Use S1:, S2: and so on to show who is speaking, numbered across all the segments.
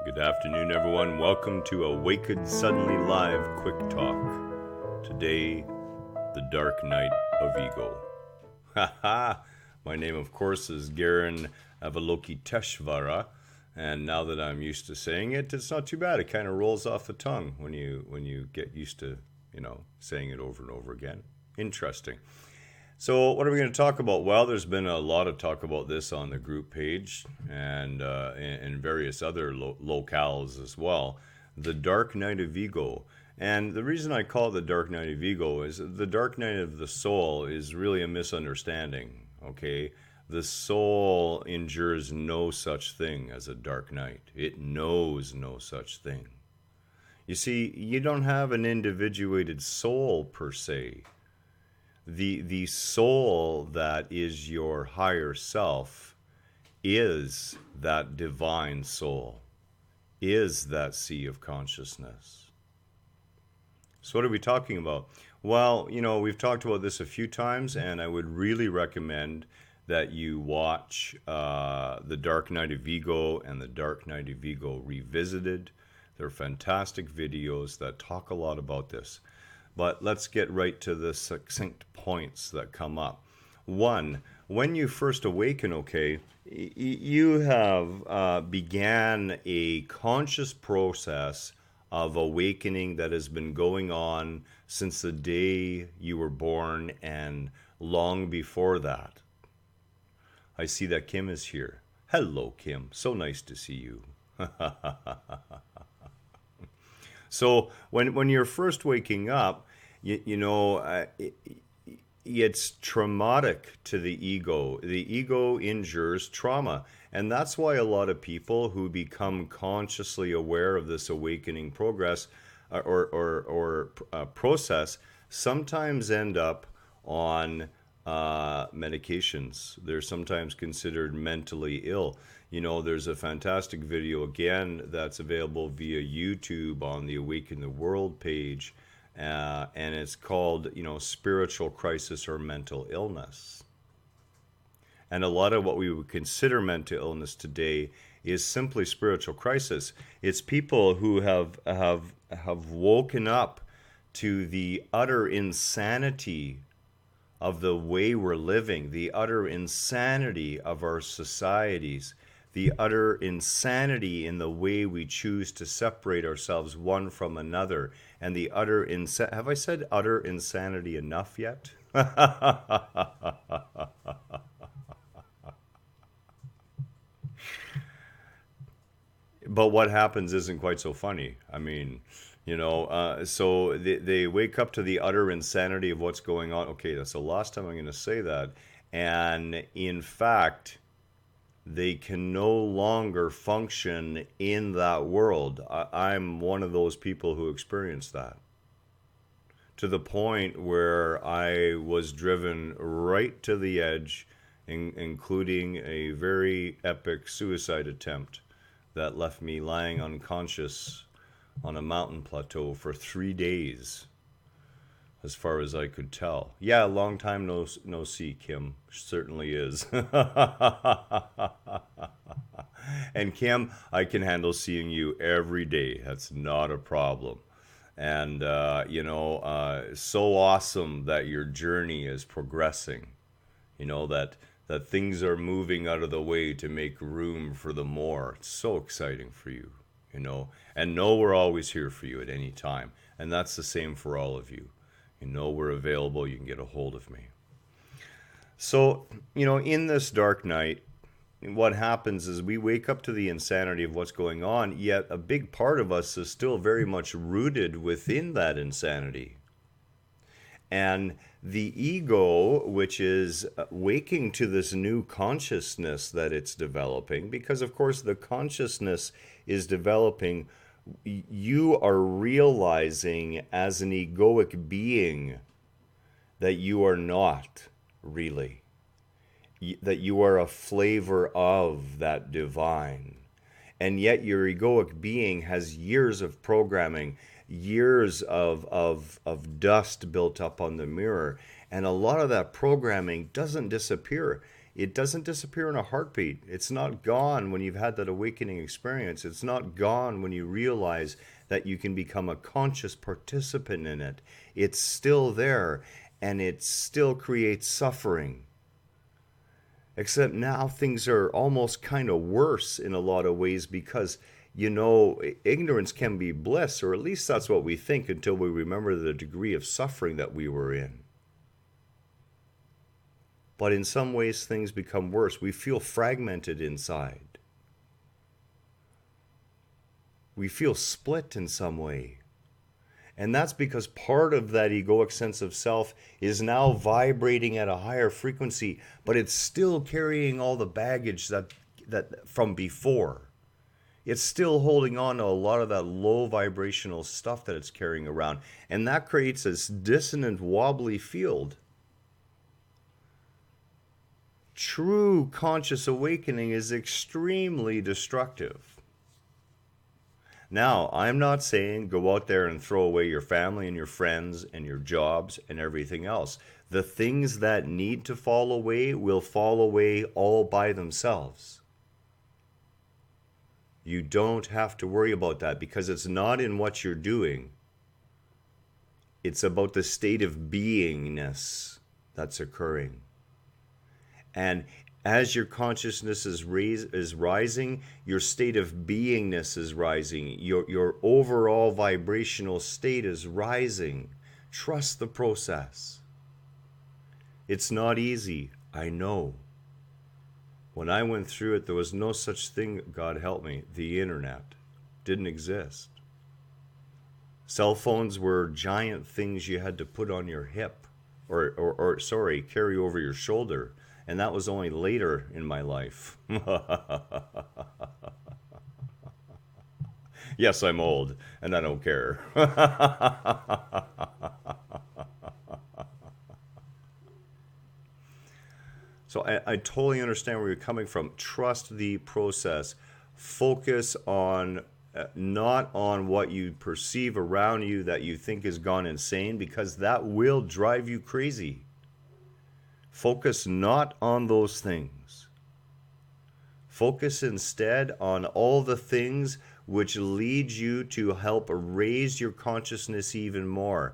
S1: Good afternoon, everyone. Welcome to Awaken Suddenly Live Quick Talk. Today, the Dark Night of Ego. Haha! My name, of course, is Garen Avalokiteshvara, and now that I'm used to saying it, it's not too bad. It kind of rolls off the tongue when you get used to, saying it over and over again. Interesting. So what are we going to talk about? Well, there's been a lot of talk about this on the group page and in various other locales as well. The Dark Night of Ego. And the reason I call it the Dark Night of Ego is the Dark Night of the soul is really a misunderstanding, okay? The soul endures no such thing as a dark night. It knows no such thing. You see, you don't have an individuated soul per se. The soul that is your higher self is that divine soul, is that sea of consciousness. So what are we talking about? Well, we've talked about this a few times, and I would really recommend that you watch The Dark Night of Ego and The Dark Night of Ego Revisited. They're fantastic videos that talk a lot about this. But let's get right to the succinct points that come up. One, when you first awaken, okay, you have began a conscious process of awakening that has been going on since the day you were born and long before that. I see that Kim is here. Hello, Kim. So nice to see you. So when you're first waking up, it's traumatic to the ego. The ego endures trauma. And that's why a lot of people who become consciously aware of this awakening progress or process sometimes end up on medications. They're sometimes considered mentally ill. There's a fantastic video again that's available via YouTube on the Awaken the World page. And it's called, spiritual crisis or mental illness. And a lot of what we would consider mental illness today is simply spiritual crisis. It's people who have woken up to the utter insanity of the way we're living, the utter insanity of our societies, the utter insanity in the way we choose to separate ourselves one from another, and the utter have I said utter insanity enough yet? But what happens isn't quite so funny. I mean, so they wake up to the utter insanity of what's going on. Okay, that's the last time I'm going to say that. And in fact, they can no longer function in that world. I'm one of those people who experienced that. To the point where I was driven right to the edge, including a very epic suicide attempt that left me lying unconscious on a mountain plateau for 3 days, as far as I could tell. Yeah, long time no see, Kim. Certainly is. And Kim, I can handle seeing you every day. That's not a problem. And, so awesome that your journey is progressing. That things are moving out of the way to make room for the more. It's so exciting for you, And know we're always here for you at any time. And that's the same for all of you. We're available. You can get a hold of me. So, in this dark night, what happens is we wake up to the insanity of what's going on, yet a big part of us is still very much rooted within that insanity. And the ego, which is waking to this new consciousness that it's developing, because of course the consciousness is developing, you are realizing as an egoic being that you are not really, that you are a flavor of that divine. And yet your egoic being has years of programming, years of dust built up on the mirror. And a lot of that programming doesn't disappear. it doesn't disappear in a heartbeat. It's not gone when you've had that awakening experience. It's not gone when you realize that you can become a conscious participant in it. It's still there, and it still creates suffering. Except now things are almost kind of worse in a lot of ways because, ignorance can be bliss, or at least that's what we think until we remember the degree of suffering that we were in. But in some ways, things become worse. We feel fragmented inside. We feel split in some way. And that's because part of that egoic sense of self is now vibrating at a higher frequency, but it's still carrying all the baggage that from before. It's still holding on to a lot of that low vibrational stuff that it's carrying around. And that creates this dissonant, wobbly field. True conscious awakening is extremely destructive. Now, I'm not saying go out there and throw away your family and your friends and your jobs and everything else. The things that need to fall away will fall away all by themselves. You don't have to worry about that because it's not in what you're doing. It's about the state of beingness that's occurring. And as your consciousness is rising, your state of beingness is rising. Your overall vibrational state is rising. Trust the process. It's not easy, I know. When I went through it, there was no such thing, God help me, the internet didn't exist. Cell phones were giant things you had to put on your hip, or carry over your shoulder. And that was only later in my life. Yes, I'm old, and I don't care. So I totally understand where you're coming from. Trust the process. Focus on not on what you perceive around you that you think has gone insane, because that will drive you crazy. Focus not on those things. Focus instead on all the things which lead you to help raise your consciousness even more.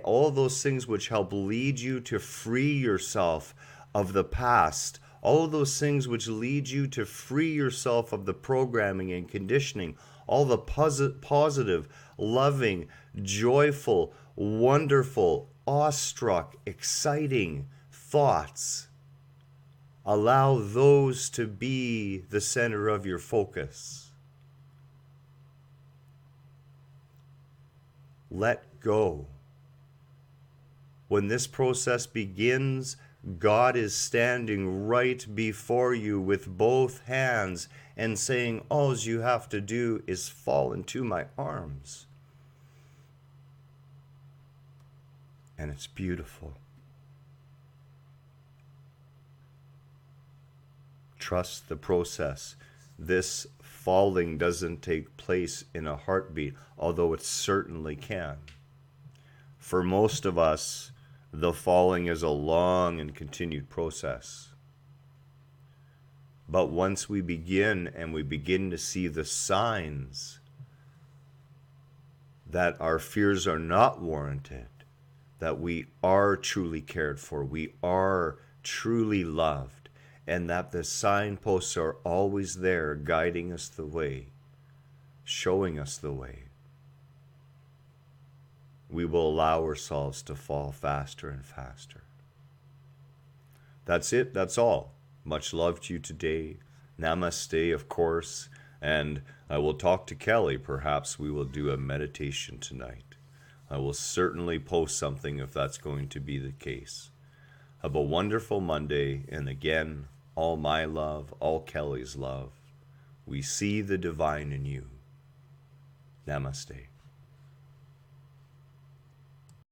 S1: All those things which help lead you to free yourself of the past. All of those things which lead you to free yourself of the programming and conditioning. All the positive, loving, joyful, wonderful, awestruck, exciting thoughts. Allow those to be the center of your focus. Let go. When this process begins, God is standing right before you with both hands and saying, all you have to do is fall into my arms. And it's beautiful. Trust the process. This falling doesn't take place in a heartbeat, although it certainly can. For most of us, the falling is a long and continued process. But once we begin to see the signs that our fears are not warranted, that we are truly cared for, we are truly loved, and that the signposts are always there guiding us the way, showing us the way, we will allow ourselves to fall faster and faster. That's it. That's all. Much love to you today. Namaste, of course. And I will talk to Kelly. Perhaps we will do a meditation tonight. I will certainly post something if that's going to be the case. Have a wonderful Monday. And again, all my love, all Kelly's love. We see the divine in you. Namaste.